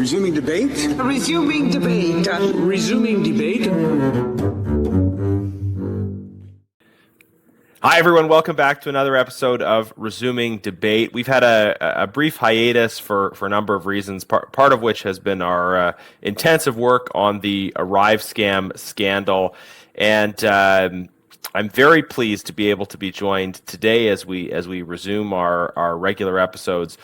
Resuming debate. Resuming debate. Resuming debate. Hi, everyone. Welcome back to another episode of Resuming Debate. We've had a brief hiatus for a number of reasons, part of which has been our intensive work on the Arrive scam scandal. And I'm very pleased to be able to be joined today as we resume our regular episodes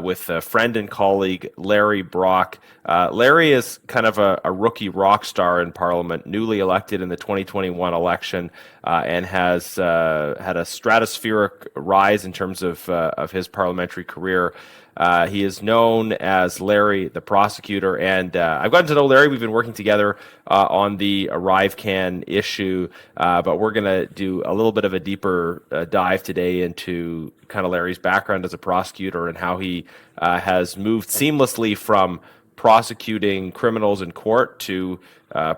with a friend and colleague, Larry Brock. Larry is kind of a rookie rock star in Parliament, newly elected in the 2021 election, and has had a stratospheric rise in terms of his parliamentary career. He is known as Larry the Prosecutor, and I've gotten to know Larry. We've been working together on the Arrive Can issue, but we're going to do a little bit of a deeper dive today into kind of Larry's background as a prosecutor and how he has moved seamlessly from prosecuting criminals in court to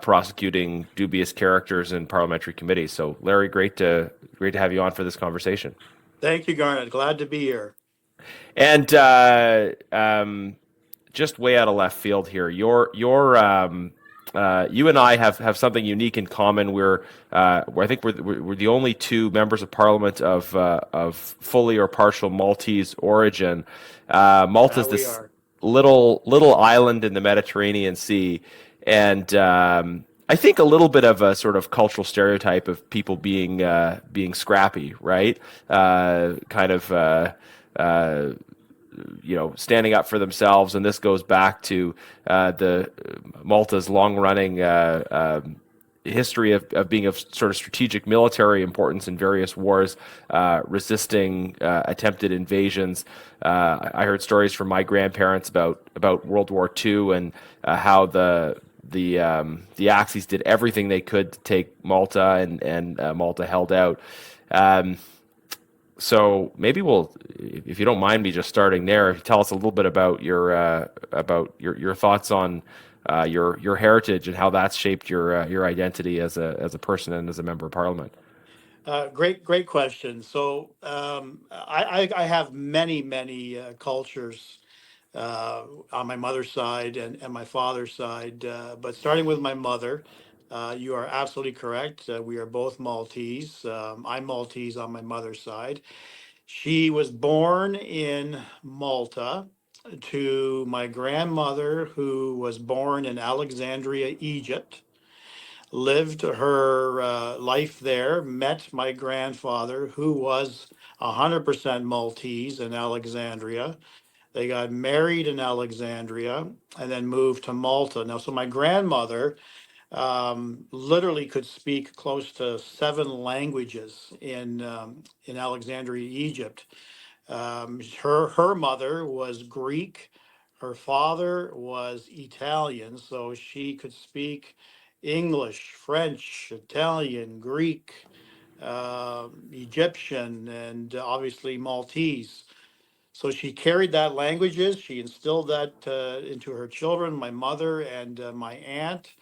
prosecuting dubious characters in parliamentary committees. So, Larry, great to have you on for this conversation. Thank you, Garnet. Glad to be here. And just way out of left field here, you and I have something unique in common. I think we're the only two members of Parliament of fully or partial Maltese origin. Malta's this little island in the Mediterranean Sea, and I think a little bit of a sort of cultural stereotype of people being scrappy, right? Standing up for themselves, and this goes back to the Malta's long-running history of being of sort of strategic military importance in various wars, resisting attempted invasions. I heard stories from my grandparents about World War II and how the Axis did everything they could to take Malta, and Malta held out. So maybe if you don't mind me just starting there, tell us a little bit about your thoughts on your heritage and how that's shaped your identity as a person and as a member of Parliament. Great question. So I have many cultures on my mother's side and my father's side, but starting with my mother. You are absolutely correct. We are both Maltese. I'm Maltese on my mother's side. She was born in Malta to my grandmother, who was born in Alexandria, Egypt, lived her life there, met my grandfather, who was 100% Maltese in Alexandria. They got married in Alexandria and then moved to Malta. Now, so my grandmother literally could speak close to 7 languages in Alexandria, Egypt. Her mother was Greek, her father was Italian, so she could speak English, French, Italian, Greek, Egyptian, and obviously Maltese. So she carried that languages. She instilled that into her children, my mother and my aunt.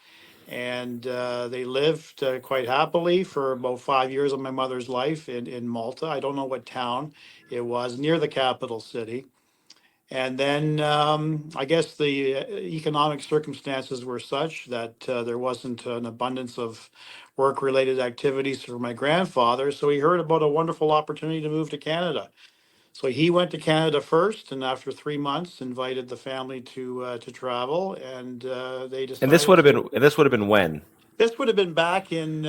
And they lived quite happily for about 5 years of my mother's life in Malta. I don't know what town it was, near the capital city. And then I guess the economic circumstances were such that there wasn't an abundance of work-related activities for my grandfather. So he heard about a wonderful opportunity to move to Canada. So he went to Canada first, and after 3 months, invited the family to travel, and they decided. And this would have been when? This would have been back in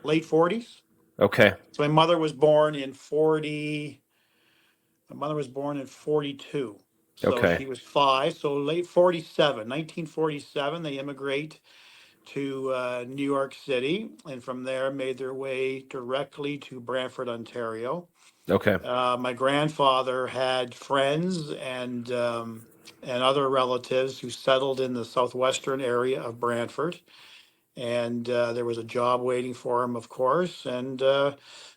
late 40s. Okay. So my mother was born in 40. My mother was born in 42. So Okay. she was 5. So late 47, 1947, they immigrate to New York City, and from there made their way directly to Brantford, Ontario. Okay. My grandfather had friends and other relatives who settled in the southwestern area of Brantford, and there was a job waiting for him, of course, and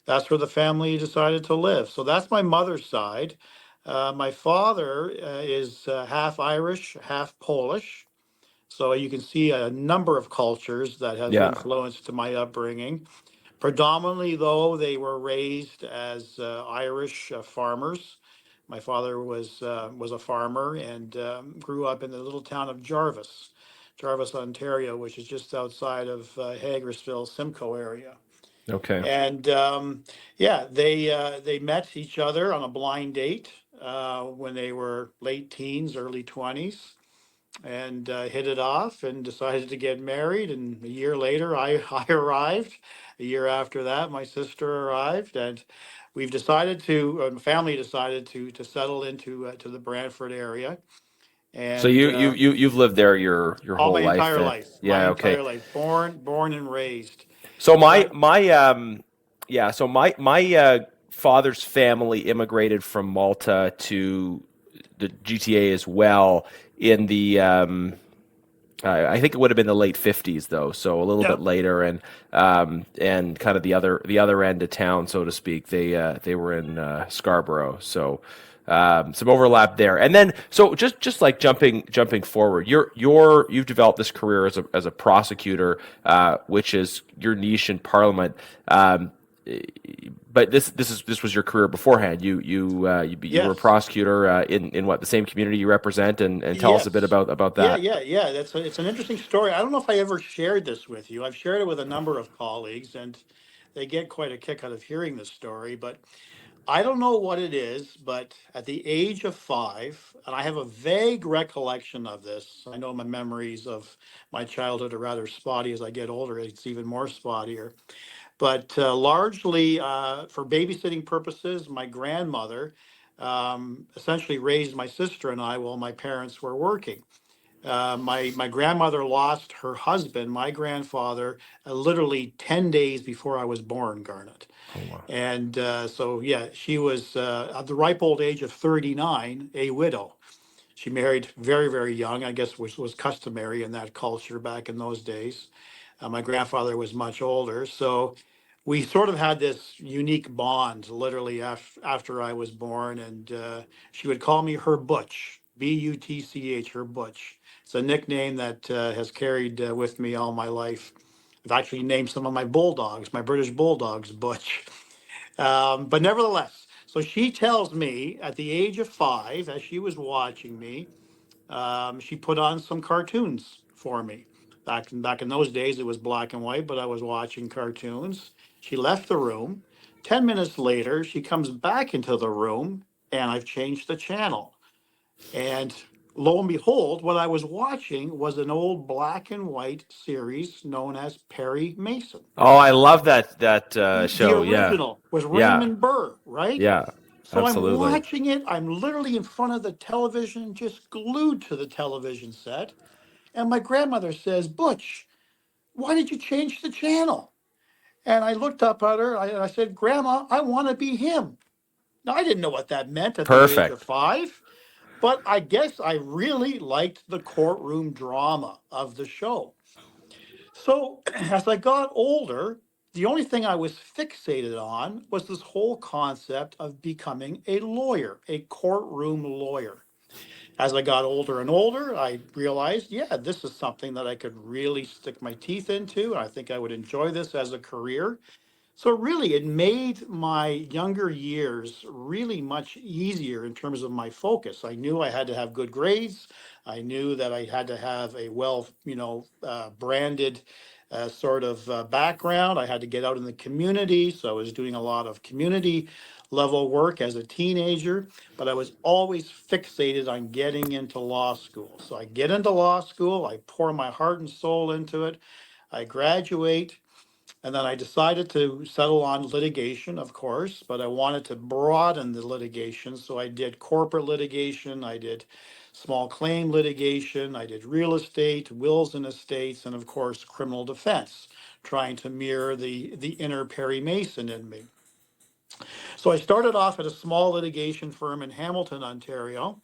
that's where the family decided to live. So that's my mother's side. My father is half Irish, half Polish. So you can see a number of cultures that has influenced my upbringing. Predominantly, though, they were raised as Irish farmers. My father was a farmer and grew up in the little town of Jarvis, Ontario, which is just outside of Hagersville, Simcoe area. Okay. And yeah, they met each other on a blind date when they were late teens, early 20s, and hit it off and decided to get married. And a year later, I arrived. A year after that, my sister arrived, and we've decided to, family decided to settle into to the Brantford area. So And you've lived there your all whole my life entire then? life, my Yeah. Okay. entire life, born and raised. So my But my yeah. So my father's family immigrated from Malta to the GTA as well in the I think it would have been the late '50s though, so a little yeah, bit later, and kind of the other end of town, so to speak. They were in Scarborough, so some overlap there. And then so just like jumping forward, you've developed this career as a prosecutor, which is your niche in Parliament. But this was your career beforehand. You were a yes. prosecutor in what the same community you represent, and tell us a bit Yes. about Yeah, that. yeah, yeah. It's an interesting story. I don't know if I ever shared this with you. I've shared it with a number of colleagues, and they get quite a kick out of hearing this story. But I don't know what it is, but at the age of 5, and I have a vague recollection of this. I know my memories of my childhood are rather spotty. As I get older, it's even more spottier. But largely for babysitting purposes, my grandmother essentially raised my sister and I while my parents were working. My grandmother lost her husband, my grandfather, literally 10 days before I was born, Garnet. Oh wow. And so, yeah, she was at the ripe old age of 39, a widow. She married very, very young, I guess, which was customary in that culture back in those days. My grandfather was much older. So we sort of had this unique bond literally after I was born. And she would call me her Butch, Butch, her Butch. It's a nickname that has carried with me all my life. I've actually named some of my bulldogs, my British bulldogs, Butch. But nevertheless, so she tells me at the age of 5, as she was watching me, she put on some cartoons for me. Back in those days, it was black and white, but I was watching cartoons. She left the room. 10 minutes later, she comes back into the room, and I've changed the channel. And lo and behold, what I was watching was an old black and white series known as Perry Mason. Oh, I love that The show. Yeah, original was yeah, Raymond Burr, right? yeah. So I'm Absolutely. watching it. I'm literally in front of the television, just glued to the television set. And my grandmother says, Butch, why did you change the channel? And I looked up at her and I said, Grandma, I want to be him. Now, I didn't know what that meant at the age of Perfect. 5, but I guess I really liked the courtroom drama of the show. So as I got older, the only thing I was fixated on was this whole concept of becoming a lawyer, a courtroom lawyer. As I got older and older, I realized, yeah, this is something that I could really stick my teeth into. I think I would enjoy this as a career. So really, it made my younger years really much easier in terms of my focus. I knew I had to have good grades. I knew that I had to have a well, branded sort of background. I had to get out in the community. So I was doing a lot of community level work as a teenager, but I was always fixated on getting into law school. So I get into law school, I pour my heart and soul into it. I graduate. And then I decided to settle on litigation, of course, but I wanted to broaden the litigation. So I did corporate litigation, I did small claim litigation, I did real estate, wills and estates, and of course, criminal defense, trying to mirror the inner Perry Mason in me. So I started off at a small litigation firm in Hamilton, Ontario.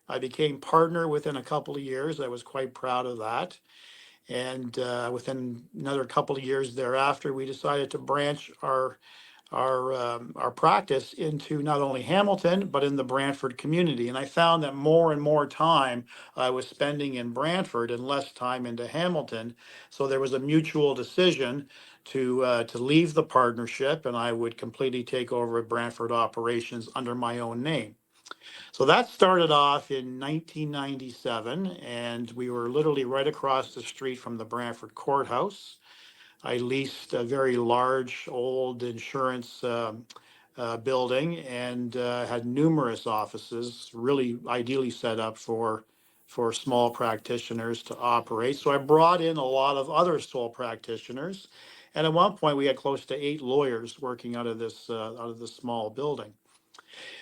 I became partner within a couple of years. I was quite proud of that. And within another couple of years thereafter, we decided to branch our practice into not only Hamilton but in the Brantford community. And I found that more and more time I was spending in Brantford and less time into Hamilton. So there was a mutual decision to leave the partnership, and I would completely take over Brantford operations under my own name. So that started off in 1997, and we were literally right across the street from the Brantford courthouse. I leased a very large old insurance building and had numerous offices, really ideally set up for small practitioners to operate. So I brought in a lot of other sole practitioners, and at one point we had close to 8 lawyers working out of this small building.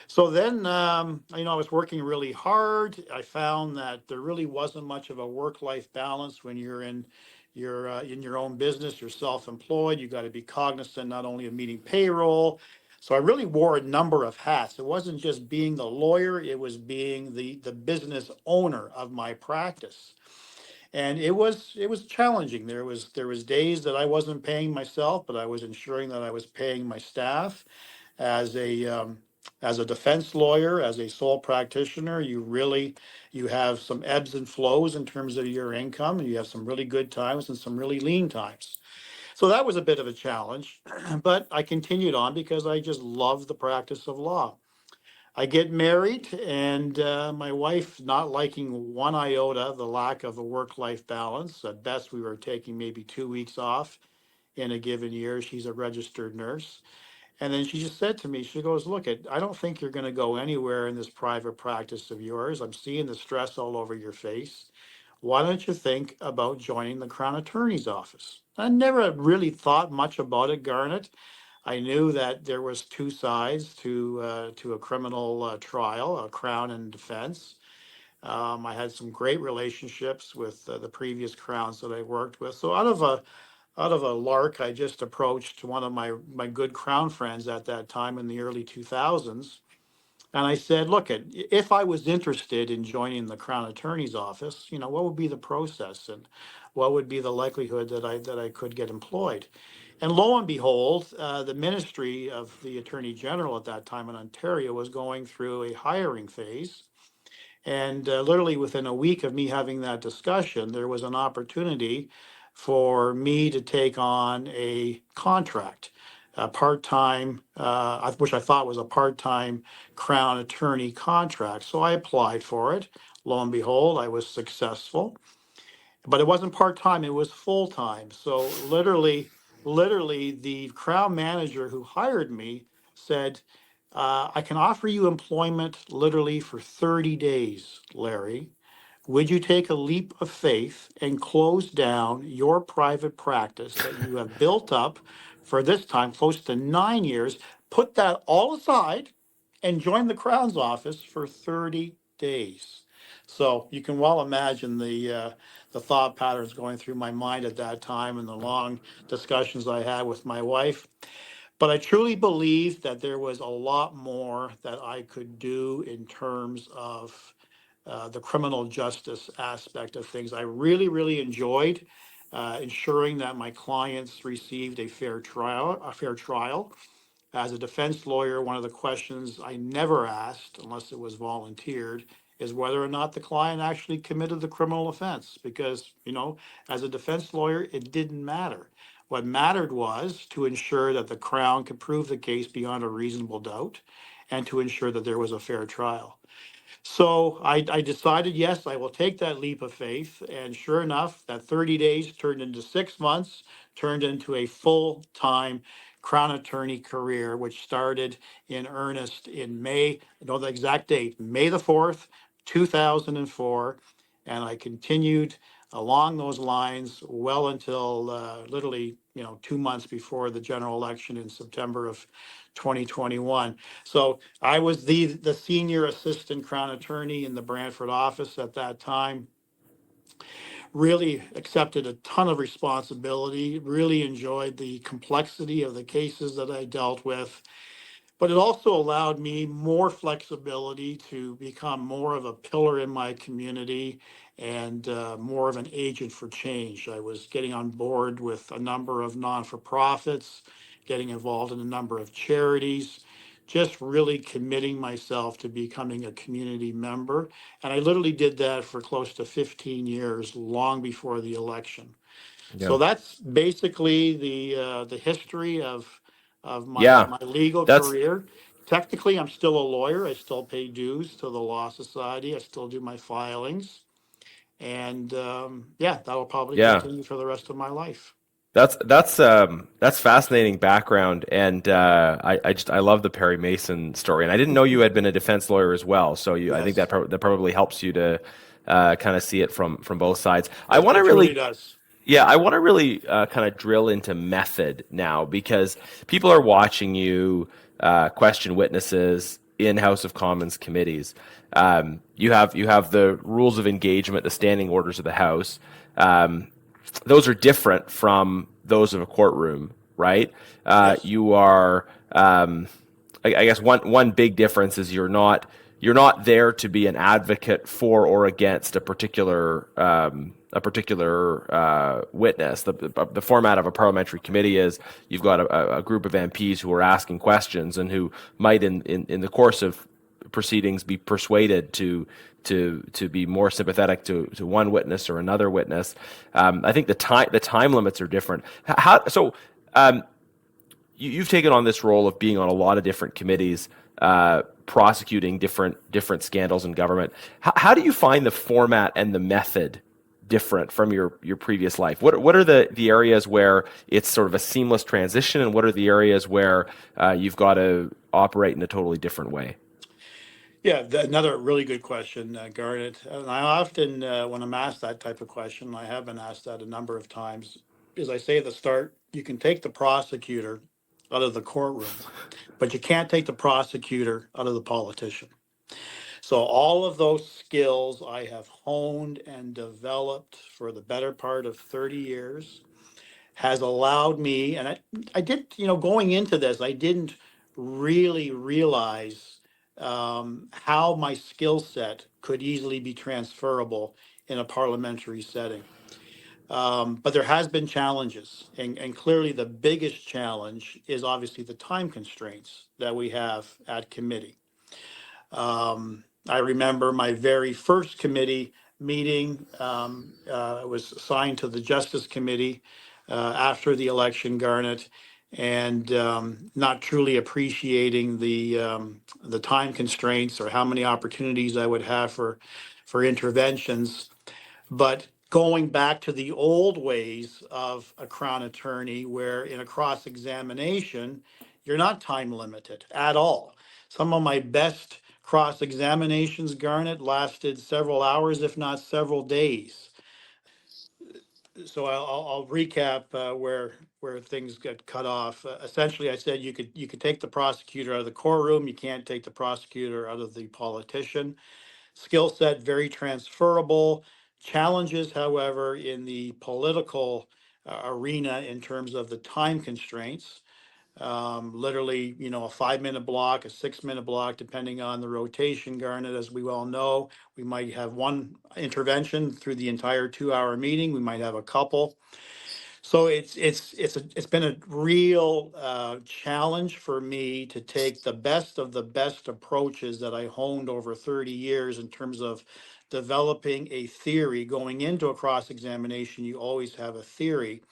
So then, I was working really hard. I found that there really wasn't much of a work-life balance when you're in your own business, you're self-employed. You got to be cognizant not only of meeting payroll. So I really wore a number of hats. It wasn't just being the lawyer; it was being the business owner of my practice. And it was challenging. There was days that I wasn't paying myself, but I was ensuring that I was paying my staff as a defense lawyer, as a sole practitioner. You have some ebbs and flows in terms of your income, and you have some really good times and some really lean times. So that was a bit of a challenge, but I continued on because I just love the practice of law. I get married, and my wife, not liking one iota the lack of a work-life balance. At best, we were taking maybe 2 weeks off in a given year. She's a registered nurse. And then she just said to me, she goes, look, I don't think you're going to go anywhere in this private practice of yours. I'm seeing the stress all over your face. Why don't you think about joining the Crown Attorney's office? I never really thought much about it, Garnet. I knew that there was two sides to a criminal trial, a Crown and defense. I had some great relationships with the previous Crowns that I worked with. So out of a lark, I just approached one of my good Crown friends at that time in the early 2000s. And I said, look, if I was interested in joining the Crown Attorney's office, what would be the process and what would be the likelihood that I could get employed? And lo and behold, the Ministry of the Attorney General at that time in Ontario was going through a hiring phase. And literally within a week of me having that discussion, there was an opportunity for me to take on a contract, a part-time, which I thought was a part-time Crown attorney contract. So I applied for it. Lo and behold, I was successful. But it wasn't part-time, it was full-time. So literally, the Crown manager who hired me said, I can offer you employment literally for 30 days, Larry. Would you take a leap of faith and close down your private practice that you have built up for this time, close to 9 years, put that all aside and join the Crown's office for 30 days? So you can well imagine the thought patterns going through my mind at that time and the long discussions I had with my wife. But I truly believe that there was a lot more that I could do in terms of the criminal justice aspect of things. I really, really enjoyed ensuring that my clients received a fair trial. As a defense lawyer, one of the questions I never asked, unless it was volunteered, is whether or not the client actually committed the criminal offense. Because, as a defense lawyer, it didn't matter. What mattered was to ensure that the Crown could prove the case beyond a reasonable doubt and to ensure that there was a fair trial. So I decided, yes, I will take that leap of faith. And sure enough, that 30 days turned into 6 months, turned into a full-time Crown Attorney career, which started in earnest in May, I know the exact date, May the 4th, 2004. And I continued along those lines well until literally, 2 months before the general election in September of 2021. So I was the senior assistant Crown attorney in the Brantford office at that time. Really accepted a ton of responsibility, really enjoyed the complexity of the cases that I dealt with. But it also allowed me more flexibility to become more of a pillar in my community and more of an agent for change. I was getting on board with a number of non-for-profits, getting involved in a number of charities, just really committing myself to becoming a community member. And I literally did that for close to 15 years, long before the election. Yeah. So that's basically the history of my Yeah. my legal That's career. Technically, I'm still a lawyer. I still pay dues to the Law Society. I still do my filings. And yeah, that'll probably Yeah. continue for the rest of my life. That's fascinating background, and I love the Perry Mason story, and I didn't know you had been a defense lawyer as well. So I think Yes, that probably helps you to kind of see it from both sides. it truly does. I want to really kind of drill into method now because people are watching you question witnesses in House of Commons committees. You have the rules of engagement, the standing orders of the House. Those are different from those of a courtroom, right? Yes. You are, I guess one big difference is you're not there to be an advocate for or against a particular witness. The format of a parliamentary committee is you've got a group of MPs who are asking questions and who might in the course of proceedings be persuaded to be more sympathetic to one witness or another witness. I think the time limits are different. You've taken on this role of being on a lot of different committees, prosecuting different scandals in government. How do you find the format and the method different from your previous life? What are the areas where it's sort of a seamless transition, and what are the areas where you've got to operate in a totally different way? Yeah, another really good question, Garnet. And I often, when I'm asked that type of question, I have been asked that a number of times. As I say at the start, you can take the prosecutor out of the courtroom, but you can't take the prosecutor out of the politician. So all of those skills I have honed and developed for the better part of 30 years has allowed me, and I did, going into this, I didn't really realize how my skill set could easily be transferable in a parliamentary setting. But there has been challenges, and clearly the biggest challenge is obviously the time constraints that we have at committee. I remember my very first committee meeting was assigned to the Justice Committee after the election, Garnet, and not truly appreciating the time constraints or how many opportunities I would have for interventions. But going back to the old ways of a Crown attorney, where in a cross examination, you're not time limited at all. Some of my best cross examinations, Garnet, lasted several hours, if not several days. So I'll recap where things get cut off. Essentially, I said you could take the prosecutor out of the courtroom. You can't take the prosecutor out of the politician. Skill set very transferable. Challenges, however, in the political arena in terms of the time constraints. Literally, a 5 minute block, a 6 minute block, depending on the rotation, Garnet, as we well know. We might have one intervention through the entire 2 hour meeting. We might have a couple. So it's been a real challenge for me to take the best of the best approaches that I honed over 30 years in terms of developing a theory. Going into a cross examination, you always have a theory,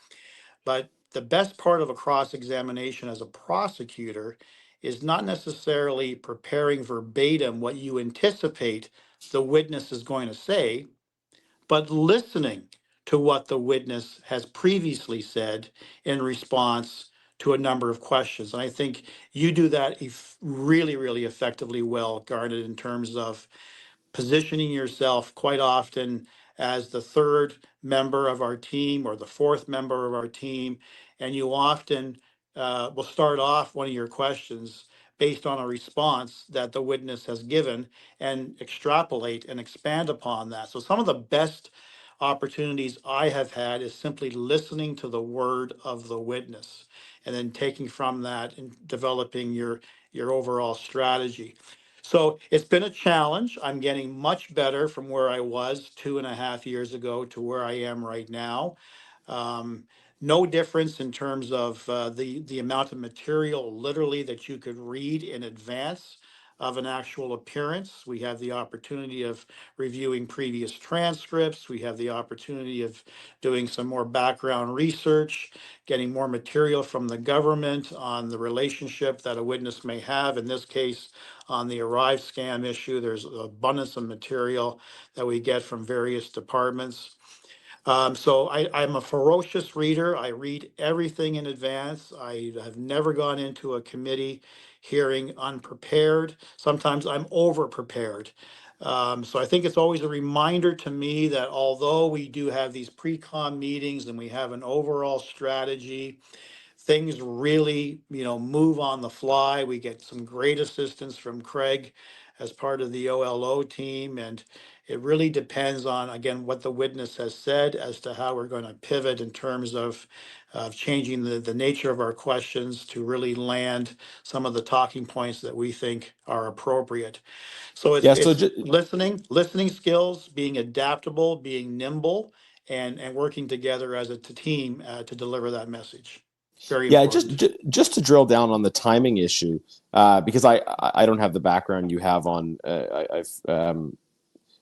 but the best part of a cross examination as a prosecutor is not necessarily preparing verbatim what you anticipate the witness is going to say, but listening to what the witness has previously said in response to a number of questions. And I think you do that really, really effectively well, Garnet, in terms of positioning yourself quite often as the third member of our team or the fourth member of our team. And you often will start off one of your questions based on a response that the witness has given and extrapolate and expand upon that. So some of the best opportunities I have had is simply listening to the word of the witness and then taking from that and developing your overall strategy. So it's been a challenge. I'm getting much better from where I was 2.5 years ago to where I am right now. Um, no difference in terms of the amount of material literally that you could read in advance. of an actual appearance. We have the opportunity of reviewing previous transcripts. We have the opportunity of doing some more background research, getting more material from the government on the relationship that a witness may have. In this case, on the Arrive scam issue, there's an abundance of material that we get from various departments. So I'm a ferocious reader. I read everything in advance. I have never gone into a committee hearing unprepared. Sometimes I'm over prepared. So I think it's always a reminder to me that although we do have these pre-con meetings and we have an overall strategy, things really, move on the fly. We get some great assistance from Craig as part of the OLO team. And it really depends on, again, what the witness has said as to how we're going to pivot in terms of changing the nature of our questions to really land some of the talking points that we think are appropriate. So Yeah. it's listening skills, being adaptable, being nimble, and working together as a team to deliver that message. Very Yeah, important. just to drill down on the timing issue, because I don't have the background you have on.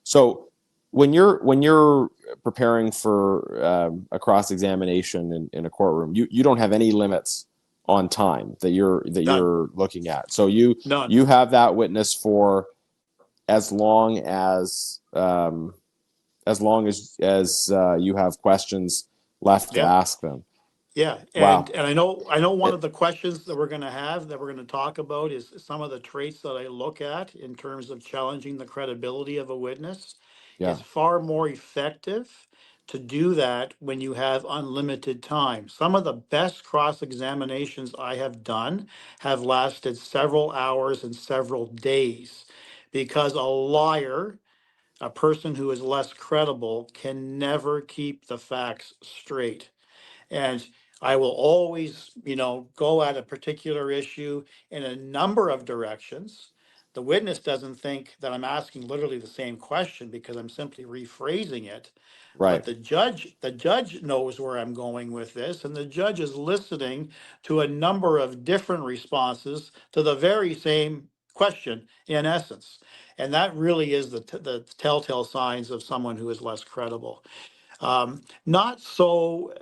So when you're preparing for a cross examination in a courtroom, you don't have any limits on time that None. you're looking at. So None. you have that witness for as long as you have questions left to Yeah. ask them. Yeah, and Wow. and I know one It, of the questions that we're going to have that we're going to talk about is some of the traits that I look at in terms of challenging the credibility of a witness. yeah. It's far more effective to do that when you have unlimited time. Some of the best cross examinations I have done have lasted several hours and several days because a liar, a person who is less credible, can never keep the facts straight. And I will always, go at a particular issue in a number of directions. The witness doesn't think that I'm asking literally the same question because I'm simply rephrasing it. But Right. the judge knows where I'm going with this, and the judge is listening to a number of different responses to the very same question in essence. And that really is the telltale signs of someone who is less credible. Not so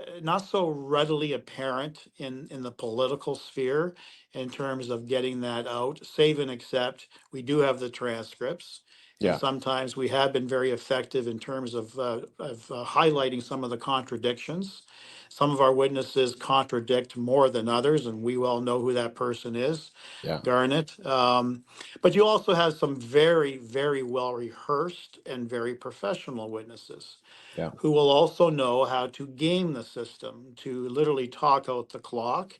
readily apparent in the political sphere in terms of getting that out, save and except we do have the transcripts. And Yeah. sometimes we have been very effective in terms of highlighting some of the contradictions. Some of our witnesses contradict more than others, and we all know who that person is, Yeah. Garnet. But you also have some very, very well rehearsed and very professional witnesses Yeah. who will also know how to game the system, to literally talk out the clock.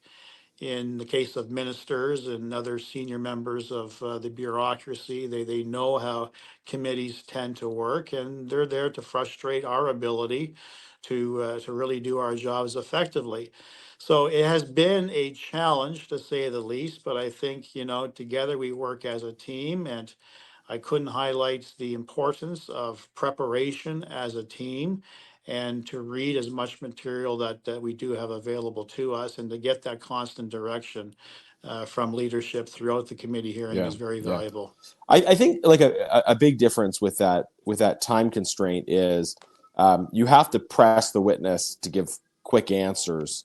In the case of ministers and other senior members of the bureaucracy, they know how committees tend to work, and they're there to frustrate our ability to really do our jobs effectively. So it has been a challenge to say the least, but I think, together we work as a team, and I couldn't highlight the importance of preparation as a team and to read as much material that we do have available to us and to get that constant direction from leadership throughout the committee hearing Yeah. is very Yeah. valuable. I think like a big difference with that time constraint is you have to press the witness to give quick answers,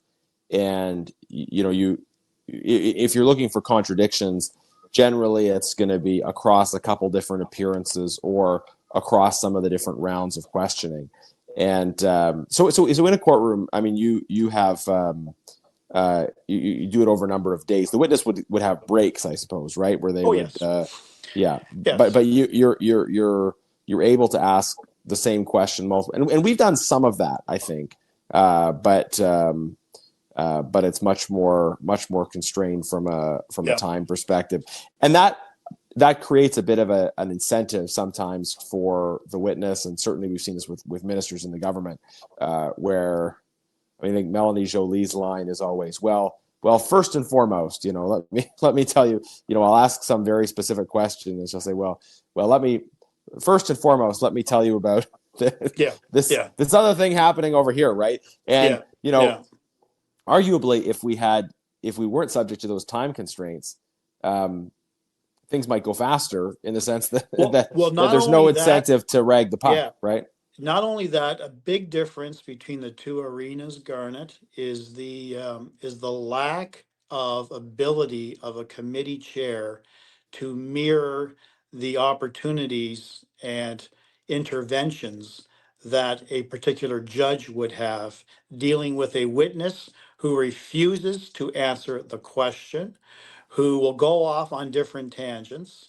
and if you're looking for contradictions, generally it's going to be across a couple different appearances or across some of the different rounds of questioning. And so in a courtroom, I mean, you have you do it over a number of days. The witness would have breaks, I suppose, right, where they Oh, would yes. yeah, Yes. but you're able to ask the same question multiple, and we've done some of that, I think, but it's much more constrained from a Yeah. time perspective, and that creates a bit of an incentive sometimes for the witness, and certainly we've seen this with ministers in the government, where I think Melanie Jolie's line is always, well, first and foremost, let me tell you, I'll ask some very specific question, and she'll say, well, first and foremost, let me tell you about Yeah. this Yeah. other thing happening over here, right? And Yeah. Yeah. arguably, if we weren't subject to those time constraints, things might go faster in the sense that Well, that not there's no only that, incentive to rag the puck, yeah, right? not only that, a big difference between the two arenas, Garnet, is the lack of ability of a committee chair to mirror the opportunities and interventions that a particular judge would have dealing with a witness who refuses to answer the question, who will go off on different tangents.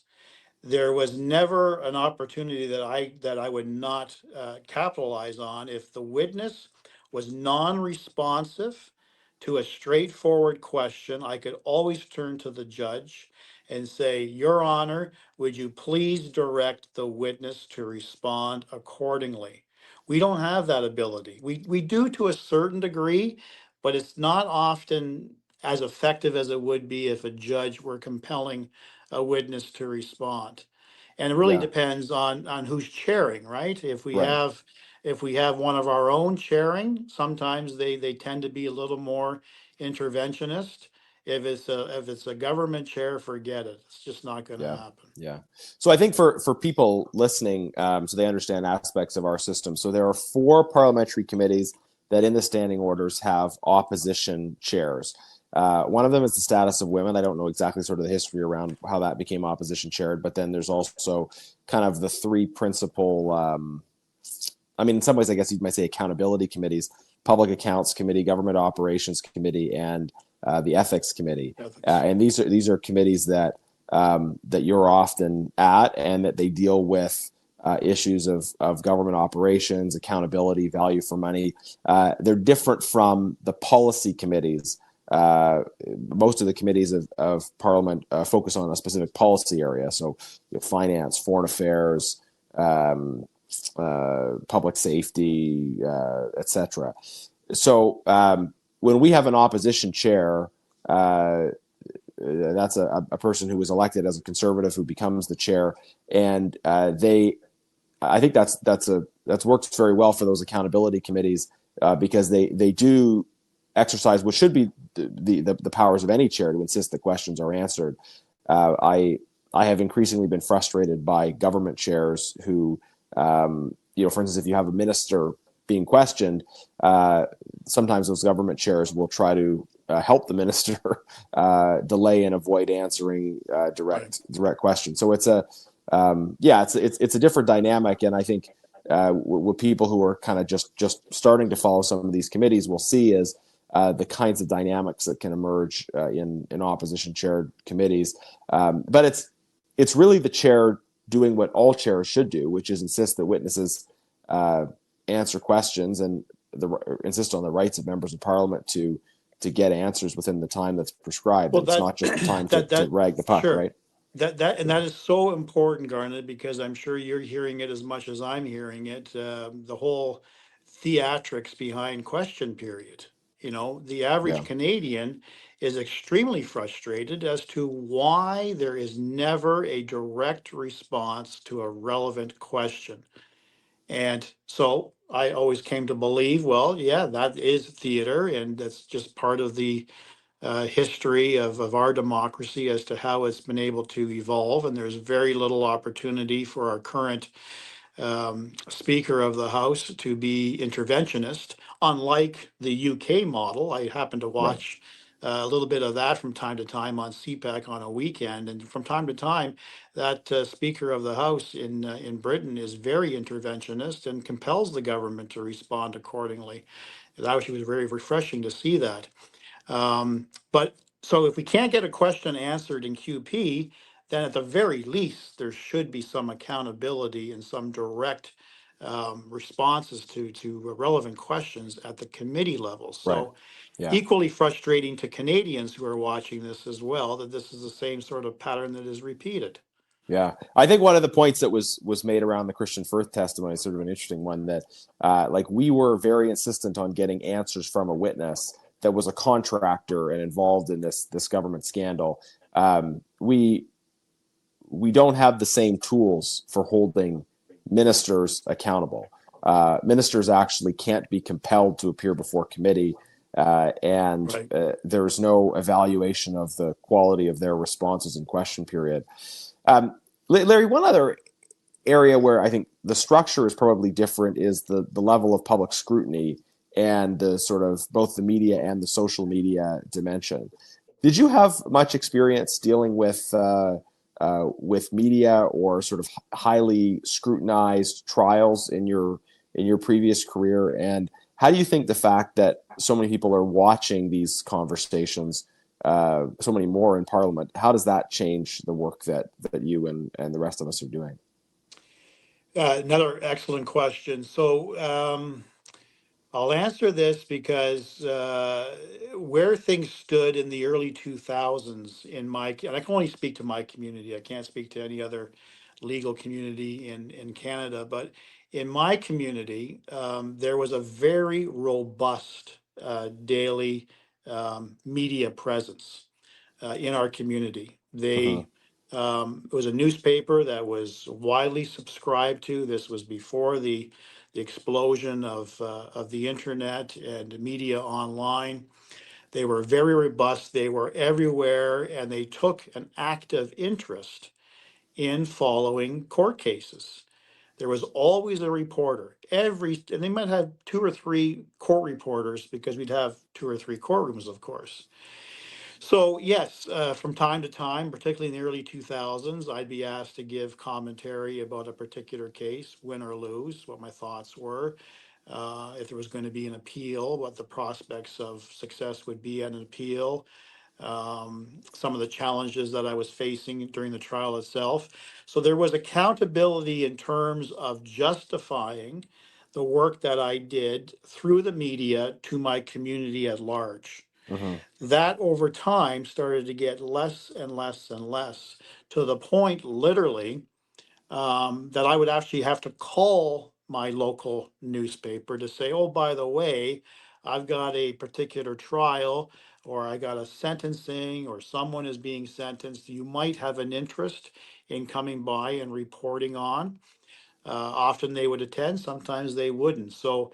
There was never an opportunity that I would not capitalize on if the witness was non-responsive to a straightforward question. I could always turn to the judge and say, Your Honor, would you please direct the witness to respond accordingly? We don't have that ability. We do to a certain degree, but it's not often as effective as it would be if a judge were compelling a witness to respond. And it really Yeah, depends on who's chairing, right? right. If we have one of our own chairing, sometimes they tend to be a little more interventionist. If it's a government chair, forget it. It's just not going to Yeah, happen. yeah. So I think for people listening, so they understand aspects of our system. So there are 4 parliamentary committees that, in the standing orders, have opposition chairs. One of them is the status of women. I don't know exactly sort of the history around how that became opposition chaired, but then there's also kind of the 3 principal. I mean, in some ways, I guess you might say accountability committees: Public Accounts Committee, Government Operations Committee, and the Ethics Committee. Ethics. And these are committees that that you're often at, and that they deal with issues of government operations, accountability, value for money. They're different from the policy committees. Most of the committees of Parliament focus on a specific policy area, so finance, foreign affairs, public safety, etc. So when we have an opposition chair, that's a person who was elected as a conservative who becomes the chair, and I think that's worked very well for those accountability committees because they do exercise what should be the powers of any chair to insist that questions are answered. I have increasingly been frustrated by government chairs who, for instance, if you have a minister being questioned, sometimes those government chairs will try to help the minister delay and avoid answering direct questions. So it's it's a different dynamic, and I think what people who are kind of just starting to follow some of these committees will see is the kinds of dynamics that can emerge in opposition chaired committees. But it's really the chair doing what all chairs should do, which is insist that witnesses answer questions and insist on the rights of members of Parliament to get answers within the time that's prescribed. Well, It's not just time to that rag the puck, sure. right? That is so important, Garnet, because I'm sure you're hearing it as much as I'm hearing it. The whole theatrics behind question period. The average Yeah, Canadian is extremely frustrated as to why there is never a direct response to a relevant question. And so I always came to believe, well, yeah, that is theater, and that's just part of the history of our democracy as to how it's been able to evolve. And there's very little opportunity for our current Speaker of the House to be interventionist, unlike the UK model. I happen to right. watch a little bit of that from time to time on CPAC on a weekend, and from time to time, that Speaker of the House in Britain is very interventionist and compels the government to respond accordingly. It actually was very refreshing to see that. But so if we can't get a question answered in QP, then at the very least, there should be some accountability and some direct responses to relevant questions at the committee level. Right. So Yeah. equally frustrating to Canadians who are watching this as well, that this is the same sort of pattern that is repeated. Yeah. I think one of the points that was made around the Christian Firth testimony is sort of an interesting one, that like we were very insistent on getting answers from a witness that was a contractor and involved in this government scandal. We don't have the same tools for holding ministers accountable. Ministers actually can't be compelled to appear before committee, and Right. there's no evaluation of the quality of their responses in question period. Larry, one other area where I think the structure is probably different is the level of public scrutiny and the sort of both the media and the social media dimension. Did you have much experience dealing with media or sort of highly scrutinized trials in your previous career? And how do you think the fact that so many people are watching these conversations, so many more in Parliament, how does that change the work that you and the rest of us are doing? Another excellent question. So I'll answer this because where things stood in the early 2000s and I can only speak to my community. I can't speak to any other legal community in Canada, but in my community, there was a very robust daily media presence in our community. Mm-hmm. It was a newspaper that was widely subscribed to. This was before the explosion of the internet and media online. They were very robust. They were everywhere, and they took an active interest in following court cases. There was always a reporter. And they might have two or three court reporters because we'd have two or three courtrooms, of course. So yes, from time to time, particularly in the early 2000s, I'd be asked to give commentary about a particular case, win or lose, what my thoughts were, if there was going to be an appeal, what the prospects of success would be at an appeal, some of the challenges that I was facing during the trial itself. So there was accountability in terms of justifying the work that I did through the media to my community at large. Mm-hmm. That over time started to get less and less and less, to the point literally that I would actually have to call my local newspaper to say, oh, by the way, I've got a particular trial, or I got a sentencing, or someone is being sentenced. You might have an interest in coming by and reporting on. Often they would attend, sometimes they wouldn't. So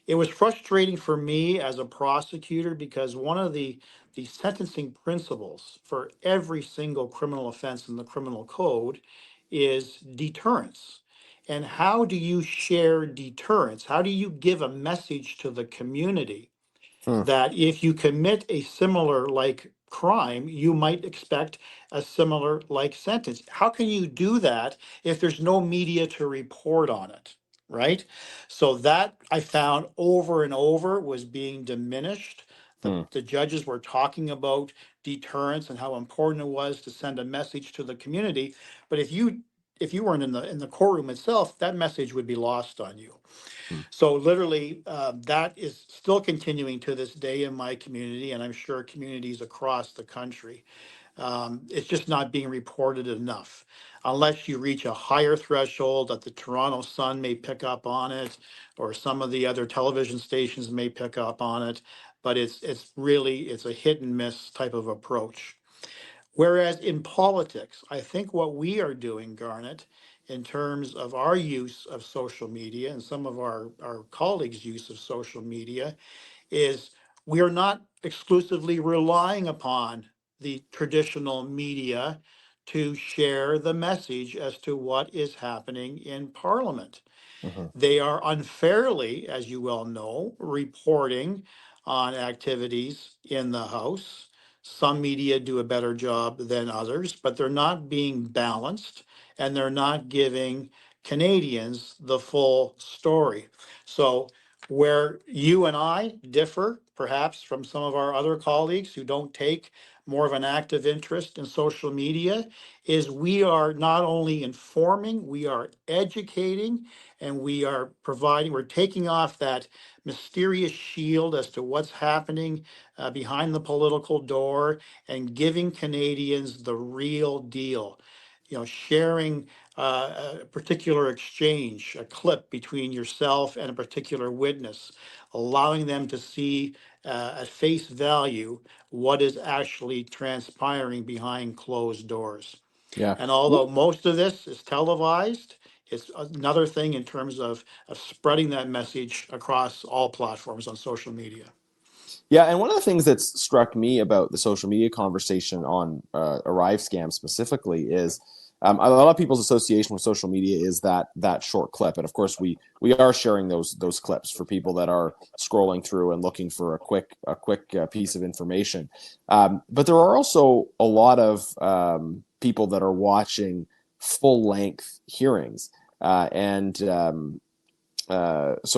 it was frustrating for me as a prosecutor because one of the sentencing principles for every single criminal offense in the criminal code is deterrence. And how do you share deterrence? How do you give a message to the community Hmm. that if you commit a similar like crime, you might expect a similar like sentence? How can you do that if there's no media to report on it? Right? So that I found over and over was being diminished. Hmm. The judges were talking about deterrence and how important it was to send a message to the community. But if you weren't in the courtroom itself, that message would be lost on you. Hmm. So literally, that is still continuing to this day in my community, and I'm sure communities across the country. It's just not being reported enough. Unless you reach a higher threshold that the Toronto Sun may pick up on it, or some of the other television stations may pick up on it. But it's a hit and miss type of approach. Whereas in politics, I think what we are doing, Garnet, in terms of our use of social media and some of our colleagues' use of social media, is we are not exclusively relying upon the traditional media to share the message as to what is happening in Parliament. Mm-hmm. They are unfairly, as you well know, reporting on activities in the House. Some media do a better job than others, but they're not being balanced and they're not giving Canadians the full story. So, where you and I differ, perhaps from some of our other colleagues who don't take more of an active interest in social media, is we are not only informing, we are educating, and we're taking off that mysterious shield as to what's happening behind the political door and giving Canadians the real deal. Sharing a particular exchange, a clip between yourself and a particular witness, allowing them to see at face value what is actually transpiring behind closed doors. Yeah. And although most of this is televised, it's another thing in terms of spreading that message across all platforms on social media. Yeah, and one of the things that's struck me about the social media conversation on Arrive Scam specifically is a lot of people's association with social media is that short clip, and of course we are sharing those clips for people that are scrolling through and looking for a quick piece of information. But there are also a lot of people that are watching full length hearings, so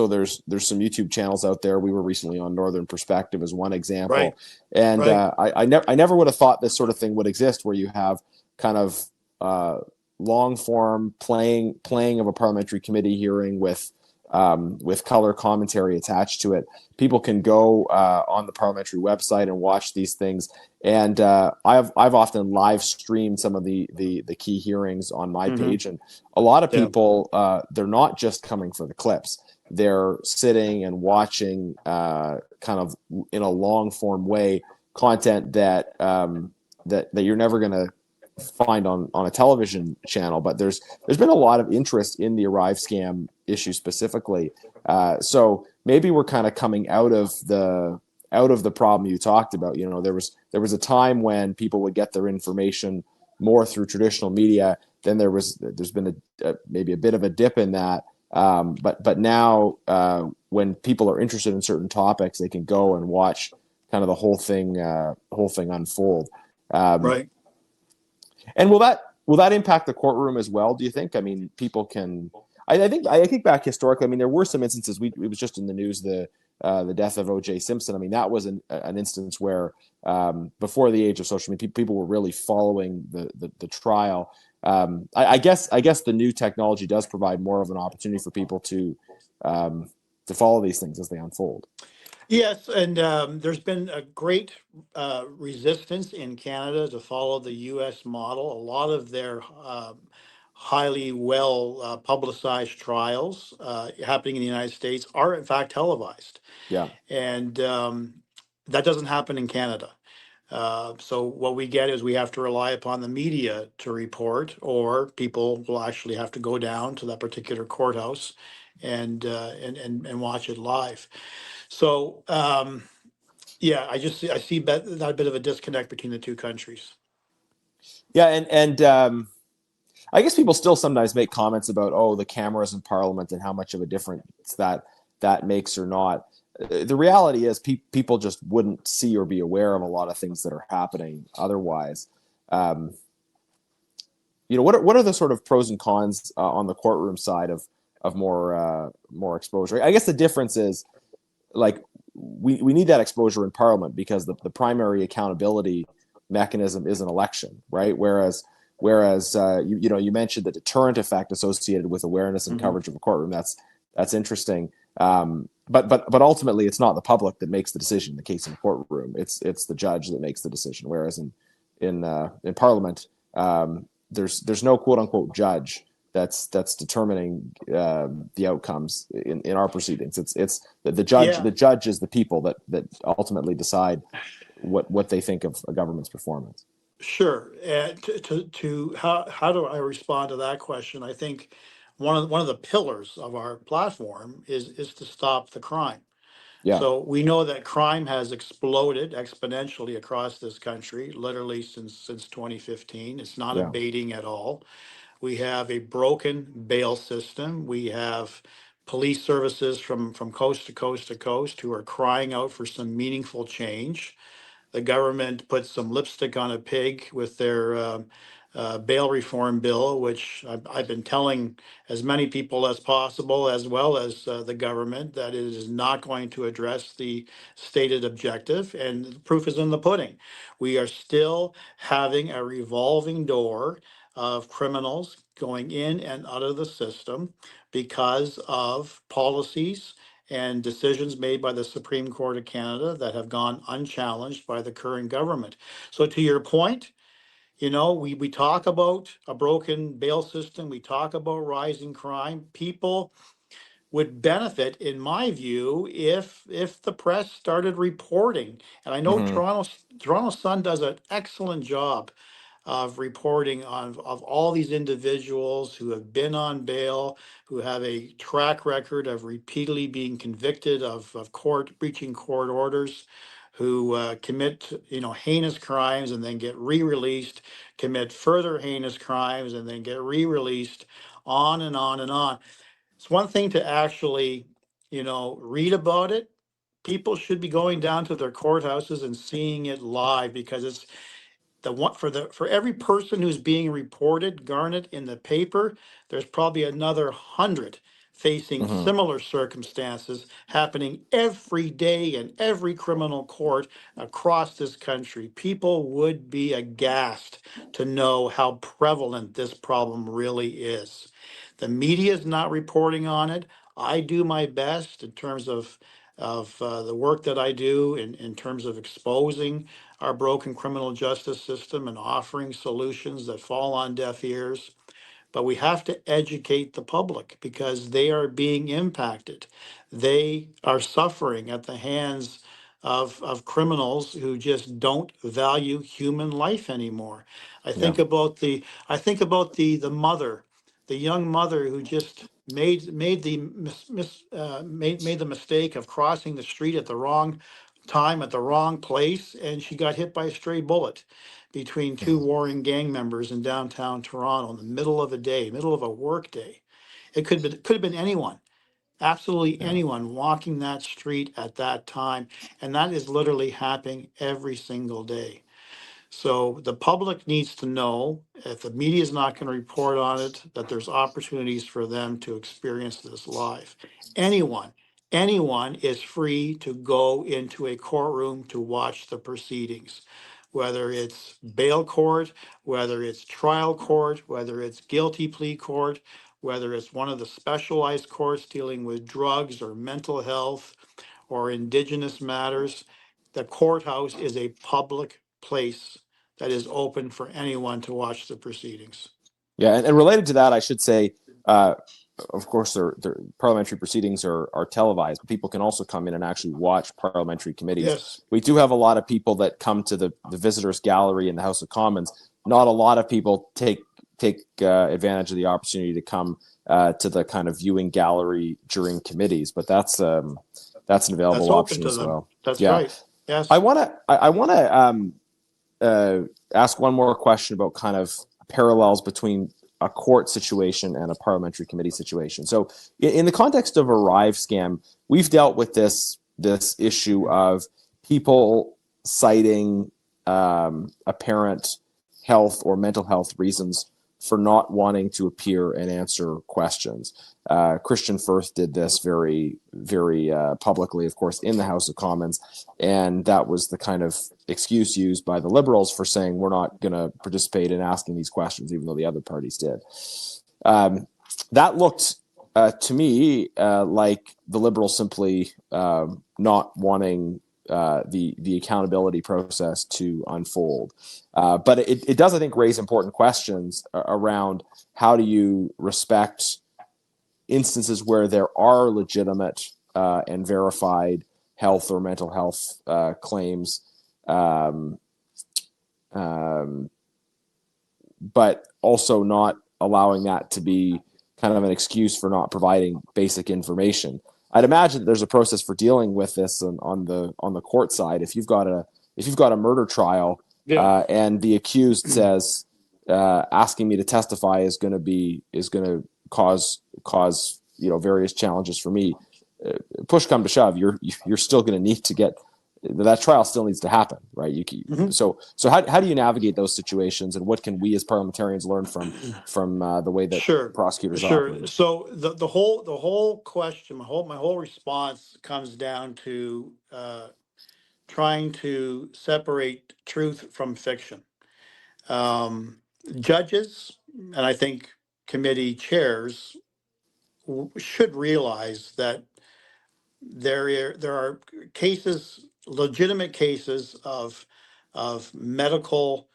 there's some YouTube channels out there. We were recently on Northern Perspective as one example, Right. and Right. I never would have thought this sort of thing would exist, where you have kind of long form playing of a parliamentary committee hearing with color commentary attached to it. People can go on the parliamentary website and watch these things. And I've often live streamed some of the key hearings on my page, and a lot of Yeah. people they're not just coming for the clips. They're sitting and watching kind of in a long form way content that that you're never going to find on a television channel. But there's been a lot of interest in the Arrive scam issue specifically. So maybe we're kind of coming out of the problem you talked about. You know, there was a time when people would get their information more through traditional media. Then there's been maybe a bit of a dip in that. But now when people are interested in certain topics, they can go and watch kind of the whole thing unfold. Right. And will that impact the courtroom as well? Do you think? I mean, people can. I think back historically. I mean, there were some instances. It was just in the news the death of O.J. Simpson. I mean, that was an instance where before the age of social media, people were really following the trial. I guess the new technology does provide more of an opportunity for people to follow these things as they unfold. Yes, and there's been a great resistance in Canada to follow the U.S. model. A lot of their highly well publicized trials happening in the United States are in fact televised, Yeah. and that doesn't happen in Canada. So what we get is we have to rely upon the media to report, or people will actually have to go down to that particular courthouse and watch it live. So yeah, I see that a bit of a disconnect between the two countries. Yeah, and I guess people still sometimes make comments about, oh, the cameras in Parliament and how much of a difference that makes or not. The reality is people just wouldn't see or be aware of a lot of things that are happening otherwise. Um, what are the sort of pros and cons on the courtroom side of more exposure? I guess the difference is, like, we need that exposure in Parliament because the primary accountability mechanism is an election, right? Whereas you mentioned the deterrent effect associated with awareness and coverage of a courtroom. That's interesting. But ultimately, it's not the public that makes the decision in the case in a courtroom. It's the judge that makes the decision. Whereas in Parliament, there's no quote unquote judge that's determining the outcomes in our proceedings. It's the judge. Yeah, The judge is the people that ultimately decide what they think of a government's performance. sure. And to how do I respond to that question? I think one of the pillars of our platform is to stop the crime. Yeah, So we know that crime has exploded exponentially across this country, literally since 2015. It's not yeah, abating at all. We have a broken bail system. We have police services from coast to coast to coast who are crying out for some meaningful change. The government put some lipstick on a pig with their bail reform bill, which I've been telling as many people as possible, as well as the government, that it is not going to address the stated objective. And the proof is in the pudding. We are still having a revolving door of criminals going in and out of the system because of policies and decisions made by the Supreme Court of Canada that have gone unchallenged by the current government. So to your point, we talk about a broken bail system, we talk about rising crime. People would benefit, in my view, if the press started reporting. And I know mm-hmm. Toronto Sun does an excellent job of reporting of all these individuals who have been on bail, who have a track record of repeatedly being convicted of court breaching court orders, who commit, heinous crimes and then get re-released, commit further heinous crimes and then get re-released, on and on and on. It's one thing to actually, read about it. People should be going down to their courthouses and seeing it live, because it's the one for every person who's being reported, garnered in the paper, there's probably another 100 facing Hmm. similar circumstances happening every day in every criminal court across this country. People would be aghast to know how prevalent this problem really is. The media is not reporting on it. I do my best in terms of the work that I do in terms of exposing our broken criminal justice system and offering solutions that fall on deaf ears. But we have to educate the public because they are being impacted. They are suffering at the hands of criminals who just don't value human life anymore. Yeah. I think about the mother, the young mother who just made the mistake of crossing the street at the wrong time at the wrong place, and she got hit by a stray bullet between two warring gang members in downtown Toronto in the middle of a day, middle of a work day. It could have been anyone, absolutely Yeah. anyone walking that street at that time, and that is literally happening every single day. So the public needs to know, if the media is not going to report on it, that there's opportunities for them to experience this live. Anyone, anyone is free to go into a courtroom to watch the proceedings, whether it's bail court, whether it's trial court, whether it's guilty plea court, whether it's one of the specialized courts dealing with drugs or mental health or indigenous matters. The courthouse is a public place that is open for anyone to watch the proceedings. Yeah, and related to that, I should say, uh, of course, their parliamentary proceedings are televised, but people can also come in and actually watch parliamentary committees. Yes, We do have a lot of people that come to the visitors gallery in the House of Commons. Not a lot of people take advantage of the opportunity to come to the kind of viewing gallery during committees, but that's an that's available open option to as them. well. That's Yeah, right. I Yes. want to I want to ask one more question about kind of parallels between a court situation and a parliamentary committee situation. So, in the context of a Arrive scam, we've dealt with this issue of people citing apparent health or mental health reasons for not wanting to appear and answer questions. Christian Firth did this very, very publicly, of course, in the House of Commons, and that was the kind of excuse used by the Liberals for saying we're not going to participate in asking these questions, even though the other parties did. That looked to me like the Liberals simply not wanting the accountability process to unfold. But it does, I think, raise important questions around how do you respect instances where there are legitimate and verified health or mental health claims, um, um, but also not allowing that to be kind of an excuse for not providing basic information. I'd imagine there's a process for dealing with this on the court side. If you've got a murder trial Yeah. and the accused says asking me to testify is going to cause various challenges for me, push come to shove, you're still going to need to get that trial still needs to happen, right? Mhm. So how do you navigate those situations, and what can we as parliamentarians learn from the way that Sure. prosecutors Sure. operate? So the whole question, my whole response comes down to trying to separate truth from fiction. Um, Judges, and I think committee chairs should realize that there are cases, legitimate cases of medical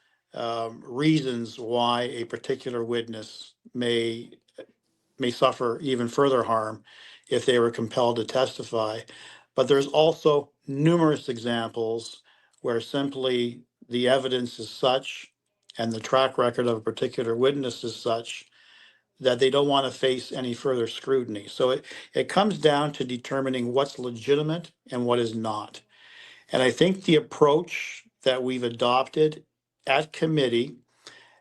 reasons why a particular witness may suffer even further harm if they were compelled to testify. But there's also numerous examples where simply the evidence is such and the track record of a particular witness is such that they don't want to face any further scrutiny. So it comes down to determining what's legitimate and what is not. And I think the approach that we've adopted at committee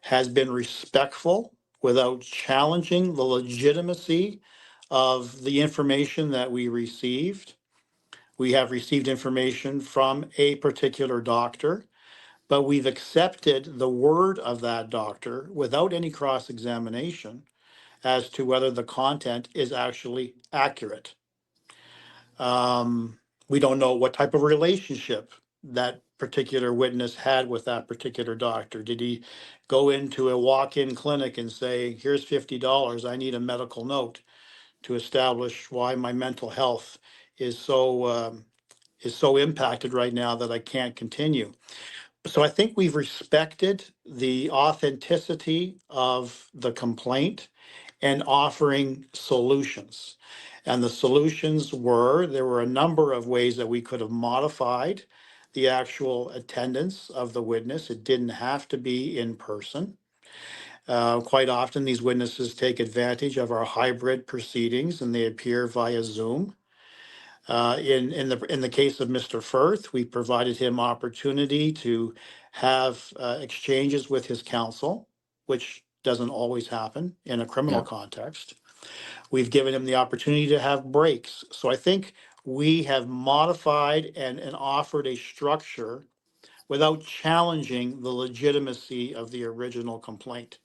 has been respectful without challenging the legitimacy of the information that we received. We have received information from a particular doctor, but we've accepted the word of that doctor without any cross-examination as to whether the content is actually accurate. We don't know what type of relationship that particular witness had with that particular doctor. Did he go into a walk-in clinic and say, here's $50, I need a medical note to establish why my mental health is so impacted right now that I can't continue. So I think we've respected the authenticity of the complaint and offering solutions. And the solutions there were a number of ways that we could have modified the actual attendance of the witness. It didn't have to be in person. Quite often, these witnesses take advantage of our hybrid proceedings and they appear via Zoom. In the case of Mr. Firth, we provided him opportunity to have exchanges with his counsel, which doesn't always happen in a criminal Yeah. context. We've given him the opportunity to have breaks. So I think we have modified and offered a structure without challenging the legitimacy of the original complaint.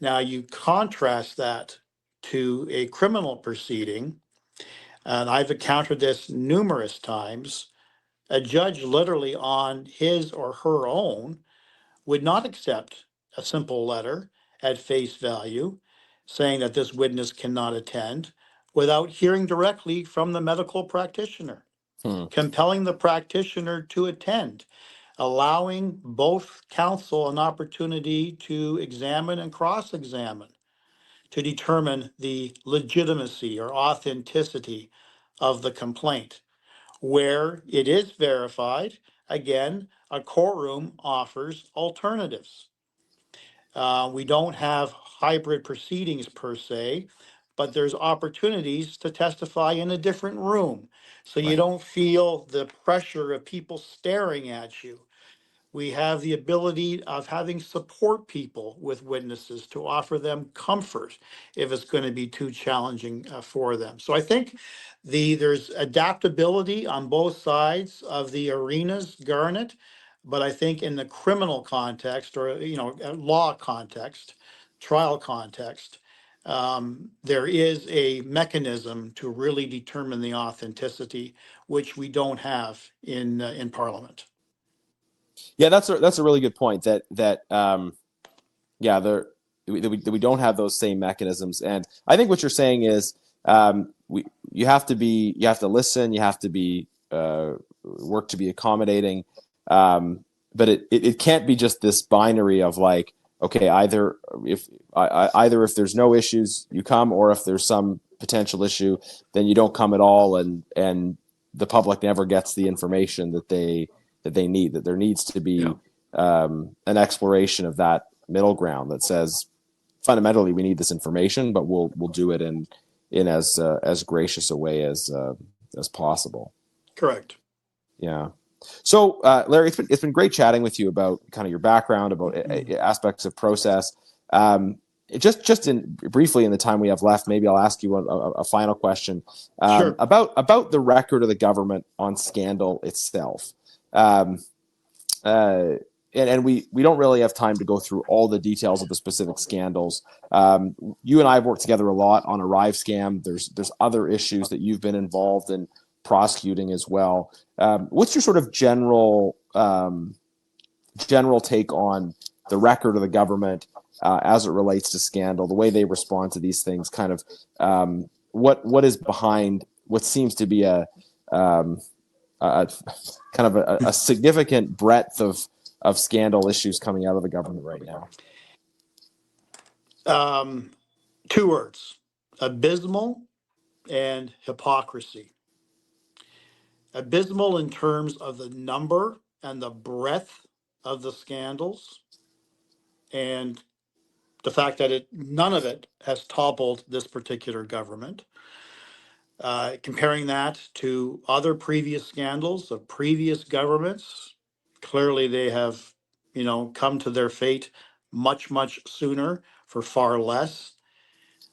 Now, you contrast that to a criminal proceeding, and I've encountered this numerous times. A judge, literally on his or her own, would not accept a simple letter at face value saying that this witness cannot attend without hearing directly from the medical practitioner, Hmm. compelling the practitioner to attend, allowing both counsel an opportunity to examine and cross-examine to determine the legitimacy or authenticity of the complaint. Where it is verified, again, a courtroom offers alternatives. We don't have hybrid proceedings per se, but there's opportunities to testify in a different room. So you Right. don't feel the pressure of people staring at you. We have the ability of having support people with witnesses to offer them comfort if it's going to be too challenging for them. So I think there's adaptability on both sides of the arenas, Garnet, but I think in the criminal context or law context, trial context, there is a mechanism to really determine the authenticity, which we don't have in Parliament. Yeah, that's a really good point. Yeah, we don't have those same mechanisms, and I think what you're saying is you have to listen, you have to be work to be accommodating, but it can't be just this binary of like, okay, either if there's no issues you come, or if there's some potential issue then you don't come at all, and the public never gets the information that they need. That there needs to be an exploration of that middle ground that says fundamentally we need this information, but we'll do it in as gracious a way as possible. Correct. Yeah. So Larry, it's been great chatting with you about kind of your background, about aspects of process. Just briefly in the time we have left, maybe I'll ask you a final question Sure. about the record of the government on scandal itself. And we don't really have time to go through all the details of the specific scandals. You and I have worked together a lot on Arrive Scam. There's other issues that you've been involved in prosecuting as well. What's your sort of general take on the record of the government as it relates to scandal, the way they respond to these things, kind of what is behind what seems to be a kind of a significant breadth of scandal issues coming out of the government right now? 2 words: abysmal and hypocrisy. Abysmal in terms of the number and the breadth of the scandals, and the fact that none of it has toppled this particular government. Comparing that to other previous scandals of previous governments, clearly they have, come to their fate much, much sooner for far less.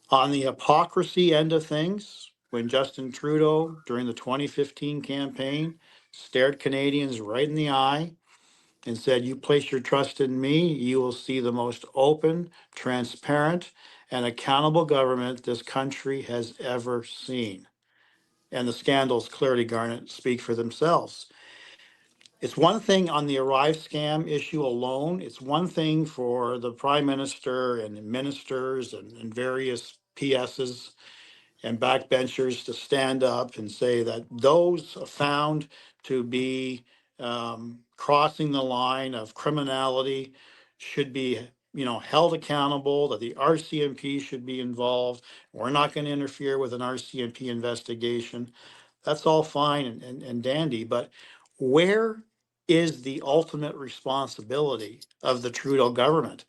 On the hypocrisy end of things, when Justin Trudeau, during the 2015 campaign, stared Canadians right in the eye and said, "You place your trust in me, you will see the most open, transparent, and accountable government this country has ever seen." And the scandals clearly, Garnet, speak for themselves. It's one thing on the Arrive scam issue alone. It's one thing for the Prime Minister and ministers and various PSs and backbenchers to stand up and say that those found to be crossing the line of criminality should be, held accountable, that the RCMP should be involved. We're not going to interfere with an RCMP investigation. That's all fine and dandy, but where is the ultimate responsibility of the Trudeau government?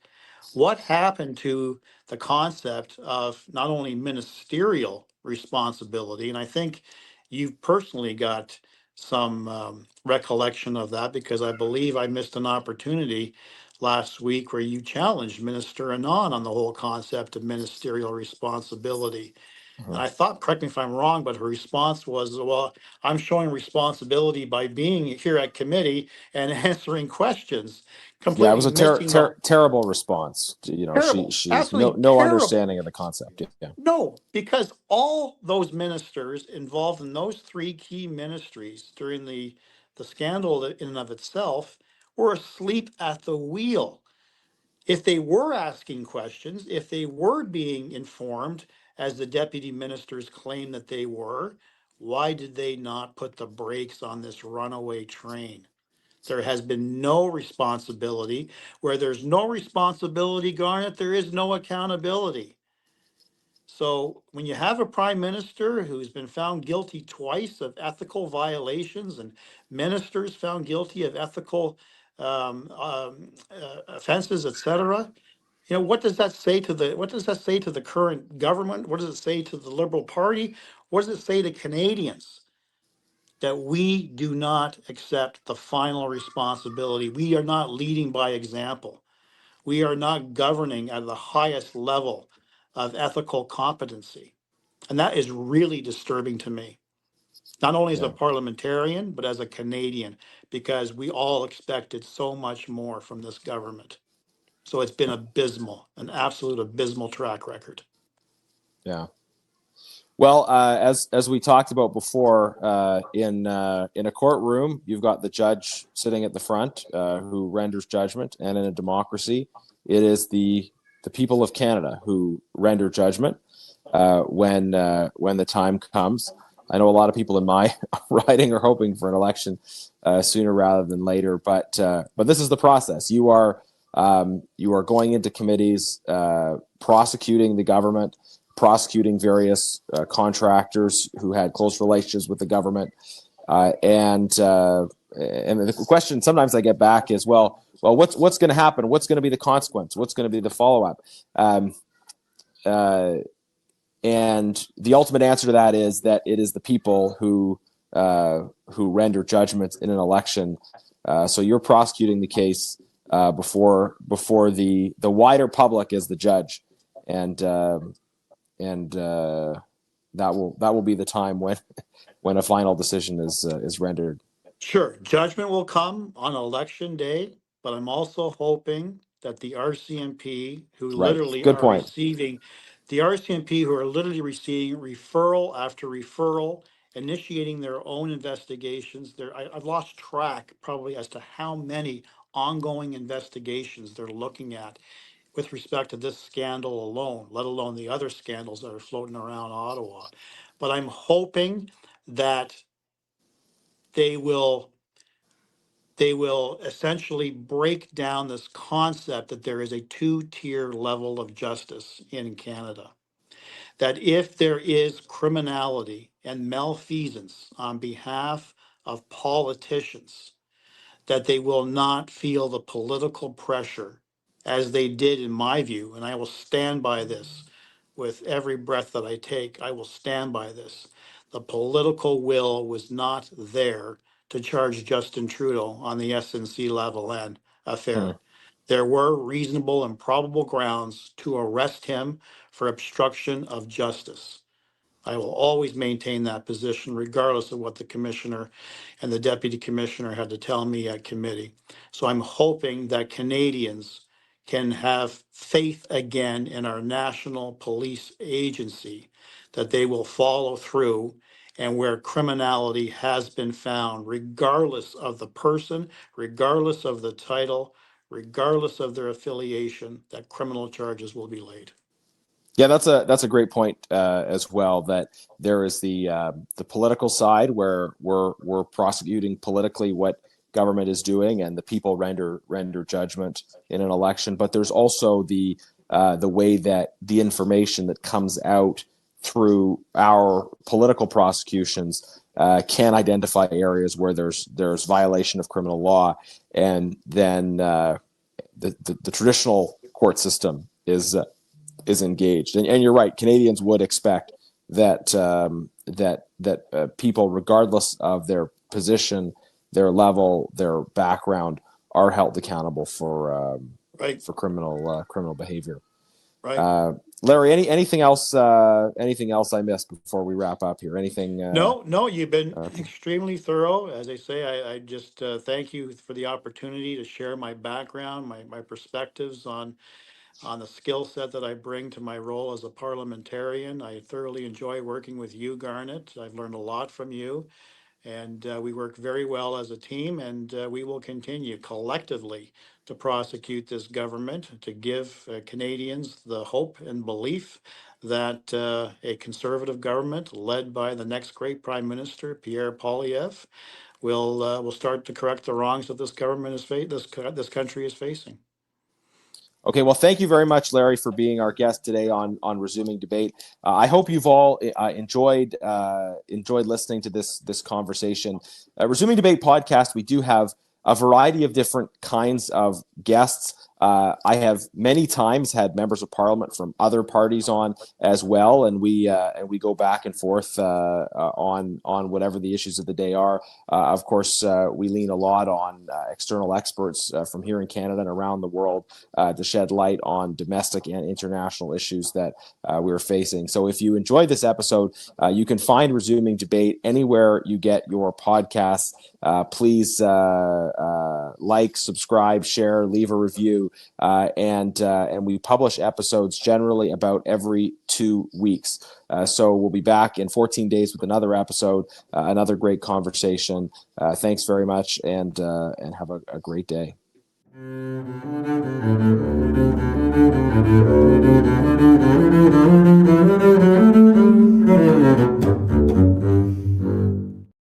What happened to the concept of not only ministerial responsibility, and I think you've personally got some recollection of that because I believe I missed an opportunity last week where you challenged Minister Anand on the whole concept of ministerial responsibility. And Mhm. I thought, correct me if I'm wrong, but her response was, "Well, I'm showing responsibility by being here at committee and answering questions," Yeah, it completely was a missing the terrible response. terrible, She's absolutely no terrible. understanding of the concept. Yeah. No, because all those ministers involved in those three key ministries during the scandal in and of itself were asleep at the wheel. If they were asking questions, if they were being informed, as the deputy ministers claim that they were, why did they not put the brakes on this runaway train? There has been no responsibility. Where there's no responsibility, Garnet, there is no accountability. So when you have a prime minister who's been found guilty twice of ethical violations and ministers found guilty of ethical offenses, et cetera, what does that say to the current government? What does it say to the Liberal Party? What does it say to Canadians? That we do not accept the final responsibility. We are not leading by example. We are not governing at the highest level of ethical competency. And that is really disturbing to me, not only as a Yeah. parliamentarian, but as a Canadian, because we all expected so much more from this government. So it's been abysmal, an absolute abysmal track record. Yeah. Well, as we talked about before, in a courtroom, you've got the judge sitting at the front who renders judgment, and in a democracy, it is the people of Canada who render judgment when the time comes. I know a lot of people in my riding are hoping for an election sooner rather than later, but this is the process. You are going into committees, prosecuting the government, prosecuting various contractors who had close relationships with the government, and the question sometimes I get back is, well, what's going to happen? What's going to be the consequence? What's going to be the follow up? And the ultimate answer to that is that it is the people who render judgments in an election. So you're prosecuting the case before the wider public is the judge, and that will be the time when a final decision is rendered. Sure, judgment will come on election day, but I'm also hoping that the RCMP, Right. Good point. who are literally receiving referral after referral, initiating their own investigations. I've lost track probably as to how many ongoing investigations they're looking at with respect to this scandal alone, let alone the other scandals that are floating around Ottawa. But I'm hoping that they will essentially break down this concept that there is a two-tier level of justice in Canada. That if there is criminality and malfeasance on behalf of politicians, that they will not feel the political pressure as they did in my view, and I will stand by this with every breath that I take. I will stand by this, the political will was not there to charge Justin Trudeau on the SNC-Lavalin Hmm. affair. There were reasonable and probable grounds to arrest him for obstruction of justice. I will always maintain that position regardless of what the commissioner and the deputy commissioner had to tell me at committee. So I'm hoping that Canadians can have faith again in our national police agency, that they will follow through, and where criminality has been found, regardless of the person, regardless of the title, regardless of their affiliation, that criminal charges will be laid. Yeah, that's a great point as well. That there is the political side where we're prosecuting politically what government is doing, and the people render judgment in an election. But there's also the way that the information that comes out through our political prosecutions can identify areas where there's violation of criminal law, and then the traditional court system is engaged. And you're right, Canadians would expect that people, regardless of their position, their level, their background, are held accountable for Right, criminal behavior. right. Larry, anything else? Anything else I missed before we wrap up here? Anything? No, you've been Okay. extremely thorough. As I say, I just thank you for the opportunity to share my background, my perspectives on the skill set that I bring to my role as a parliamentarian. I thoroughly enjoy working with you, Garnet. I've learned a lot from you, and we work very well as a team, and we will continue collectively to prosecute this government, to give Canadians the hope and belief that a conservative government led by the next great Prime Minister, Pierre Poilievre, will start to correct the wrongs that this government this country is facing. Okay, well, thank you very much, Larry, for being our guest today on Resuming Debate. I hope you've all enjoyed listening to this conversation. Resuming Debate podcast, we do have a variety of different kinds of guests. I have many times had members of parliament from other parties on as well, and we go back and forth on whatever the issues of the day are. Of course, we lean a lot on external experts from here in Canada and around the world to shed light on domestic and international issues that we're facing. So if you enjoyed this episode, you can find Resuming Debate anywhere you get your podcasts. Please like, subscribe, share, leave a review, and we publish episodes generally about every 2 weeks. So we'll be back in 14 days with another episode, another great conversation. Thanks very much, and have a great day.